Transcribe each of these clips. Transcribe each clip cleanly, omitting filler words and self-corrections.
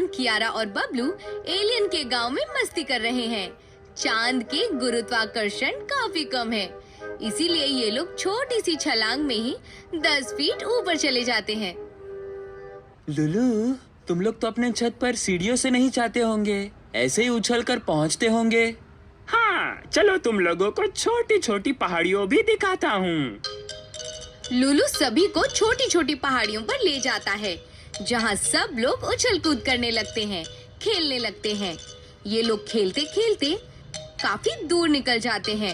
कियारा और बबलू एलियन के गांव में मस्ती कर रहे हैं। चांद की गुरुत्वाकर्षण काफी कम है, इसीलिए ये लोग छोटी सी छलांग में ही 10 फीट ऊपर चले जाते हैं। लुलू, तुम लोग तो अपने छत पर सीढ़ियों से नहीं जाते होंगे, ऐसे ही उछल कर पहुँचते होंगे। हाँ, चलो तुम लोगों को छोटी छोटी पहाड़ियों भी दिखाता हूँ। लुलू सभी को छोटी छोटी पहाड़ियों पर ले जाता है, जहाँ सब लोग उछल कूद करने लगते हैं, खेलने लगते हैं। ये लोग खेलते खेलते काफी दूर निकल जाते हैं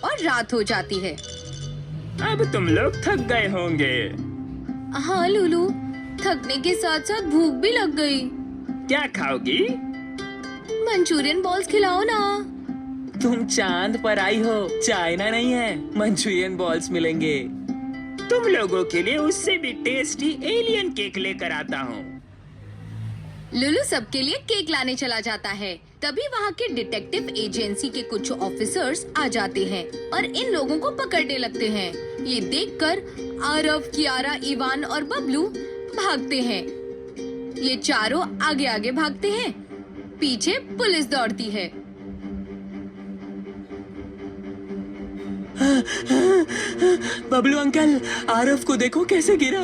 और रात हो जाती है। अब तुम लोग थक गए होंगे। हाँ लुलू, थकने के साथ साथ भूख भी लग गई। क्या खाओगी? मंचूरियन बॉल्स खिलाओ ना। तुम चांद पर आई हो, चाइना नहीं है, मंचूरियन बॉल्स मिलेंगे। तुम लोगों के लिए उससे भी टेस्टी एलियन केक लेकर आता हूँ। लुलू सबके लिए केक लाने चला जाता है। तभी वहाँ के डिटेक्टिव एजेंसी के कुछ ऑफिसर्स आ जाते हैं और इन लोगों को पकड़ने लगते हैं। ये देखकर आरव, कियारा, इवान और बबलू भागते हैं। ये चारों आगे आगे भागते हैं, पीछे पुलिस दौड़ती है। बबलू अंकल, आरव को देखो कैसे गिरा।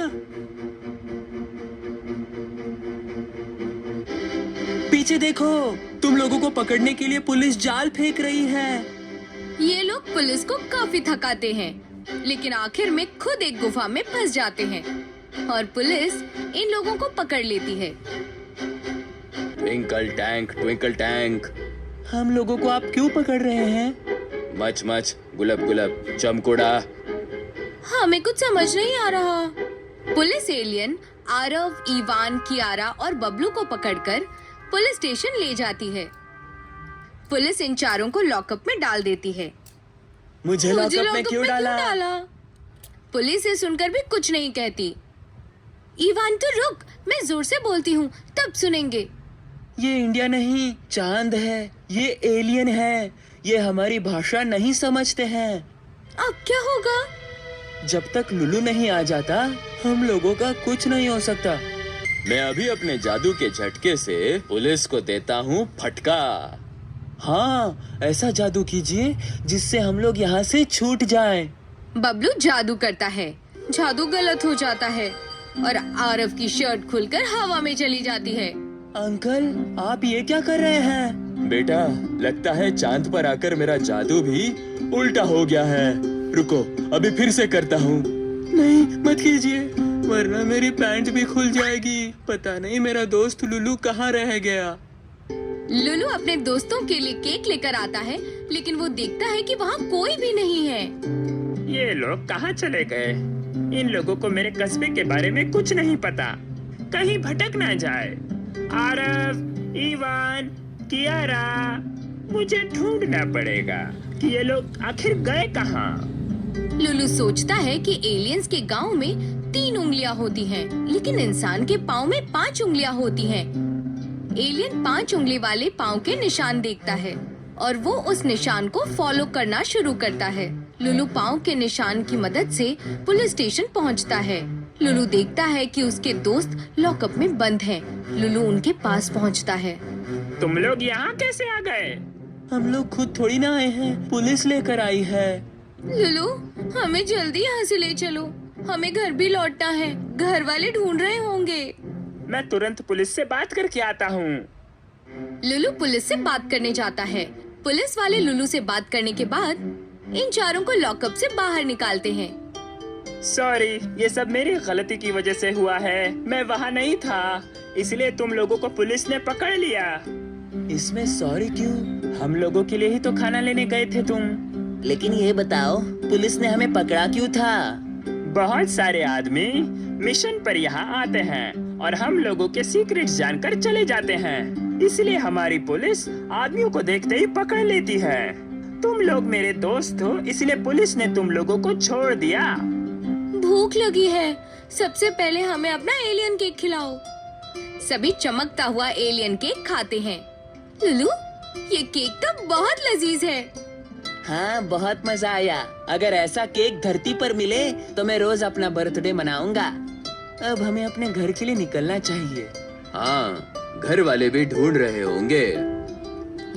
पीछे देखो, तुम लोगों को पकड़ने के लिए पुलिस जाल फेंक रही है। ये लोग पुलिस को काफी थकाते हैं, लेकिन आखिर में खुद एक गुफा में फंस जाते हैं और पुलिस इन लोगों को पकड़ लेती है। ट्विंकल टैंक, हम लोगों को आप क्यों पकड़ रहे हैं? मच मच, गुलब गुलब, चमकोड़ा। हमें कुछ समझ नहीं आ रहा। पुलिस एलियन आरव, इवान, कियारा और बबलू को पकड़कर पुलिस स्टेशन ले जाती है। पुलिस इन चारों को लॉकअप में डाल देती है। मुझे लॉकअप में क्यों डाला? पुलिस ये सुनकर भी कुछ नहीं कहती। इवान तो रुक, मैं जोर से बोलती हूँ तब सुनेंगे। ये इंडिया नहीं, चांद है, ये एलियन है, ये हमारी भाषा नहीं समझते हैं। अब क्या होगा? जब तक लुलू नहीं आ जाता, हम लोगों का कुछ नहीं हो सकता। मैं अभी अपने जादू के झटके से पुलिस को देता हूँ फटका। हाँ, ऐसा जादू कीजिए जिससे हम लोग यहाँ से छूट जाएं। बबलू जादू करता है, जादू गलत हो जाता है और आरव की शर्ट खुलकर हवा में चली जाती है। अंकल, आप ये क्या कर रहे हैं? बेटा, लगता है चांद पर आकर मेरा जादू भी उल्टा हो गया है। रुको, अभी फिर से करता हूँ। नहीं, मत कीजिए, वरना मेरी पैंट भी खुल जाएगी। पता नहीं मेरा दोस्त लुलू कहाँ रह गया। लुलू अपने दोस्तों के लिए केक लेकर आता है, लेकिन वो देखता है कि वहाँ कोई भी नहीं है। ये लोग कहाँ चले गए? इन लोगों को मेरे कस्बे के बारे में कुछ नहीं पता, कहीं भटक ना जाए। आरव, इवान, कियारा, मुझे ढूंढना पड़ेगा कि ये लोग आखिर गए कहाँ। लुलू सोचता है कि एलियंस के गांव में 3 उंगलियां होती हैं, लेकिन इंसान के पाँव में 5 उंगलियां होती हैं। एलियन 5 उंगली वाले पाँव के निशान देखता है और वो उस निशान को फॉलो करना शुरू करता है। लुलू पाँव के निशान की मदद से पुलिस स्टेशन पहुंचता है। लुलू देखता है कि उसके दोस्त लॉकअप में बंद हैं। लुलू उनके पास पहुंचता है। तुम लोग यहाँ कैसे आ गए? हम लोग खुद थोड़ी ना आए हैं, पुलिस लेकर आई है। लुलू, हमें जल्दी यहाँ से ले चलो, हमें घर भी लौटना है, घर वाले ढूंढ रहे होंगे। मैं तुरंत पुलिस से बात करके आता हूँ। लुलू पुलिस से बात करने जाता है। पुलिस वाले लुलू से बात करने के बाद इन चारों को लॉकअप से बाहर निकालते हैं। सॉरी, ये सब मेरी गलती की वजह से हुआ है। मैं वहाँ नहीं था, इसलिए तुम लोगों को पुलिस ने पकड़ लिया। इसमें सॉरी क्यों? हम लोगों के लिए ही तो खाना लेने गए थे तुम। लेकिन ये बताओ, पुलिस ने हमें पकड़ा क्यों था? बहुत सारे आदमी मिशन पर यहाँ आते हैं और हम लोगों के सीक्रेट्स जानकर चले जाते हैं, इसलिए हमारी पुलिस आदमियों को देखते ही पकड़ लेती है। तुम लोग मेरे दोस्त हो, इसलिए पुलिस ने तुम लोगों को छोड़ दिया। भूख लगी है, सबसे पहले हमें अपना एलियन केक खिलाओ। सभी चमकता हुआ एलियन केक खाते हैं। लुलू, ये केक तो बहुत लजीज है। हाँ, बहुत मजा आया। अगर ऐसा केक धरती पर मिले तो मैं रोज अपना बर्थडे मनाऊंगा। अब हमें अपने घर के लिए निकलना चाहिए। हाँ, घर वाले भी ढूंढ रहे होंगे।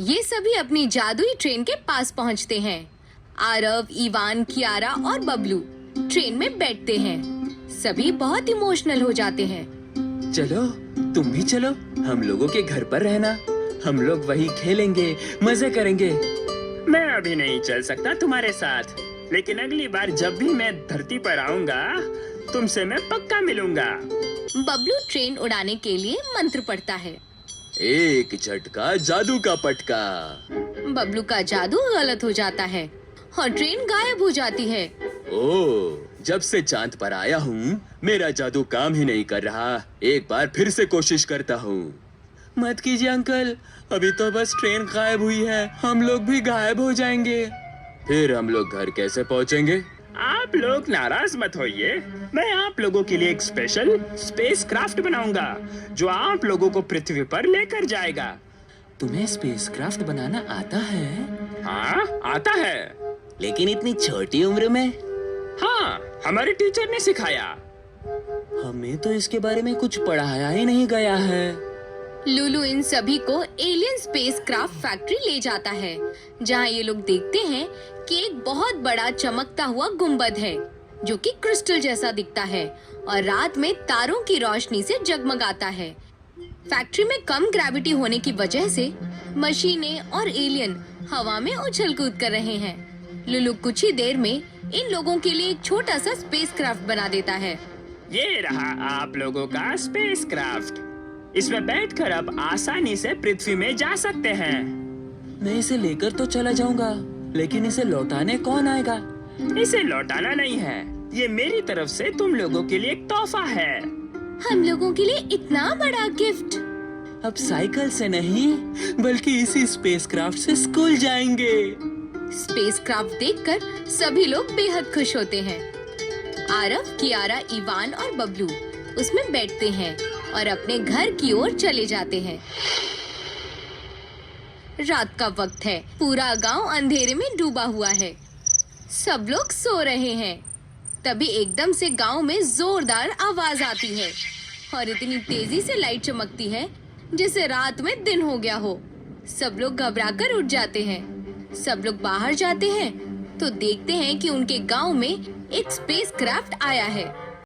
ये सभी अपनी जादुई ट्रेन के पास पहुंचते हैं। आरव, इवान, कियारा और बबलू ट्रेन में बैठते हैं। सभी बहुत इमोशनल हो जाते हैं। चलो तुम भी चलो, हम लोगों के घर पर रहना। हम लोग वही खेलेंगे, मजे करेंगे। मैं अभी नहीं चल सकता तुम्हारे साथ, लेकिन अगली बार जब भी मैं धरती पर आऊंगा तुमसे मैं पक्का मिलूंगा। बबलू ट्रेन उड़ाने के लिए मंत्र पढ़ता है। एक झटका जादू का पटका। बबलू का जादू गलत हो जाता है और ट्रेन गायब हो जाती है। ओह, जब से चांद पर आया हूँ मेरा जादू काम ही नहीं कर रहा। एक बार फिर से कोशिश करता हूँ। मत कीजिए अंकल, अभी तो बस ट्रेन गायब हुई है, हम लोग भी गायब हो जाएंगे। फिर हम लोग घर कैसे पहुँचेंगे? आप लोग नाराज मत होइए, मैं आप लोगों के लिए एक स्पेशल स्पेस क्राफ्ट बनाऊंगा जो आप लोगों को पृथ्वी पर लेकर जाएगा। तुम्हें स्पेसक्राफ्ट बनाना आता है? हाँ, आता है। लेकिन इतनी छोटी उम्र में? हाँ, हमारे टीचर ने सिखाया। हमें तो इसके बारे में कुछ पढ़ाया ही नहीं गया है। लुलु इन सभी को एलियन स्पेस क्राफ्ट फैक्ट्री ले जाता है, जहाँ ये लोग देखते हैं कि एक बहुत बड़ा चमकता हुआ गुंबद है जो कि क्रिस्टल जैसा दिखता है और रात में तारों की रोशनी से जगमगाता है। फैक्ट्री में कम ग्रेविटी होने की वजह से मशीनें और एलियन हवा में उछल कूद कर रहे हैं। लुलु कुछ ही देर में इन लोगों के लिए एक छोटा सा स्पेस क्राफ्ट बना देता है। ये रहा आप लोगों का स्पेस क्राफ्ट। इसमें बैठकर अब आसानी से पृथ्वी में जा सकते हैं। मैं इसे लेकर तो चला जाऊंगा, लेकिन इसे लौटाने कौन आएगा? इसे लौटाना नहीं है, ये मेरी तरफ से तुम लोगों के लिए एक तोहफा है। हम लोगों के लिए इतना बड़ा गिफ्ट। अब साइकिल से नहीं, बल्कि इसी स्पेसक्राफ्ट से स्कूल जाएंगे। स्पेस क्राफ्ट देखकर सभी लोग बेहद खुश होते हैं। आरव, कियारा, इवान और बबलू उसमें बैठते हैं और अपने घर की ओर चले जाते हैं। रात का वक्त है, पूरा गांव अंधेरे में डूबा हुआ है। सब लोग सो रहे हैं। तभी एकदम से गांव में जोरदार आवाज आती है और इतनी तेजी से लाइट चमकती है जैसे रात में दिन हो गया हो। सब लोग घबराकर उठ जाते हैं। सब लोग बाहर जाते हैं तो देखते हैं कि उनके गांव में एक स्पेस क्राफ्ट आया है।